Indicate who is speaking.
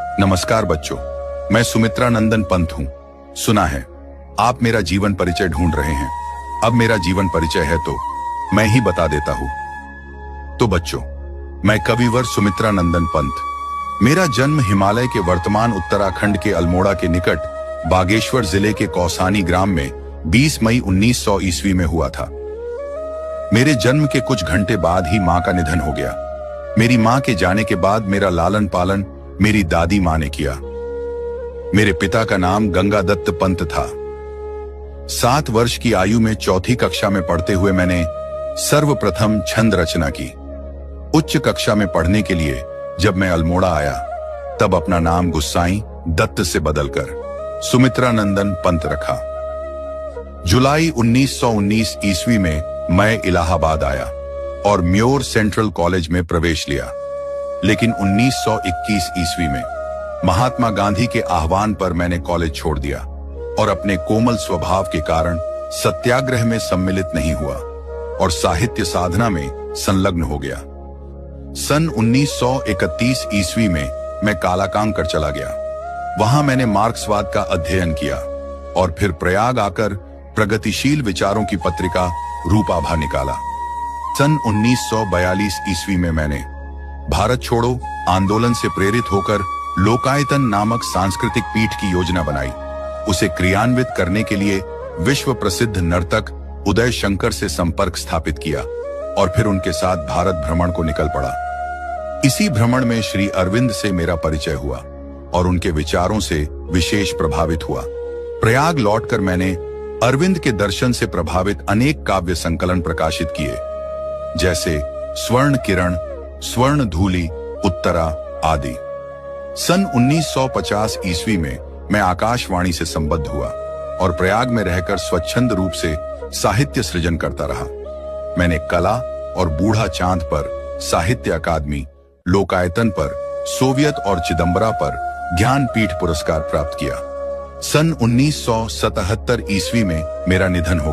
Speaker 1: नमस्कार बच्चों, मैं सुमित्रा नंदन पंत हूं। सुना है आप मेरा जीवन परिचय ढूंढ रहे हैं। अब मेरा जीवन परिचय है तो मैं ही बता देता हूं। तो बच्चों, मैं कविवर सुमित्रा नंदन पंत। मेरा जन्म हिमालय के वर्तमान उत्तराखंड के अल्मोड़ा के निकट बागेश्वर जिले के कौसानी ग्राम में 20 मई 1900 ईस्वी में हुआ था। मेरे जन्म के कुछ घंटे बाद ही मां का निधन हो गया। मेरी मां के जाने के बाद मेरा लालन पालन मेरी दादी मां ने किया। मेरे पिता का नाम गंगादत्त पंत था। 7 वर्ष की आयु में चौथी कक्षा में पढ़ते हुए मैंने सर्वप्रथम छंद रचना की। उच्च कक्षा में पढ़ने के लिए जब मैं अल्मोड़ा आया, तब अपना नाम गुस्साई दत्त से बदलकर सुमित्रा नंदन पंत रखा। जुलाई 1919 ईस्वी में मैं इलाहाबाद आया और म्योर सेंट्रल कॉलेज में प्रवेश लिया। लेकिन 1921 ईस्वी में महात्मा गांधी के आह्वान पर मैंने कॉलेज छोड़ दिया और अपने कोमल स्वभाव के कारण सत्याग्रह में सम्मिलित नहीं हुआ और साहित्य साधना में संलग्न हो गया। सन 1931 ईस्वी में मैं कालाकांग कर चला गया। वहां मैंने मार्क्सवाद का अध्ययन किया और फिर प्रयाग आकर प्रगतिशील विचारों की पत्रिका रूपाभा निकाला। सन 1942 ईस्वी में मैंने भारत छोड़ो आंदोलन से प्रेरित होकर लोकायतन नामक सांस्कृतिक पीठ की योजना बनाई। उसे क्रियान्वित करने के लिए विश्व प्रसिद्ध नर्तक उदय शंकर से संपर्क स्थापित किया और फिर उनके साथ भारत भ्रमण को निकल पड़ा। इसी भ्रमण में श्री अरविंद से मेरा परिचय हुआ और उनके विचारों से विशेष प्रभावित हुआ। प्रयाग लौटकर मैंने अरविंद के दर्शन से प्रभावित अनेक काव्य संकलन प्रकाशित किए, जैसे स्वर्ण किरण, स्वर्ण धूलि, उत्तरा आदि। सन 1950 ईस्वी में मैं आकाशवाणी से संबद्ध हुआ और प्रयाग में रहकर स्वच्छंद रूप से साहित्य सृजन करता रहा। मैंने कला और बूढ़ा चांद पर साहित्य अकादमी, लोकायतन पर, सोवियत और चिदंबरा पर ज्ञानपीठ पुरस्कार प्राप्त किया। सन 1977 ईस्वी में मेरा निधन हो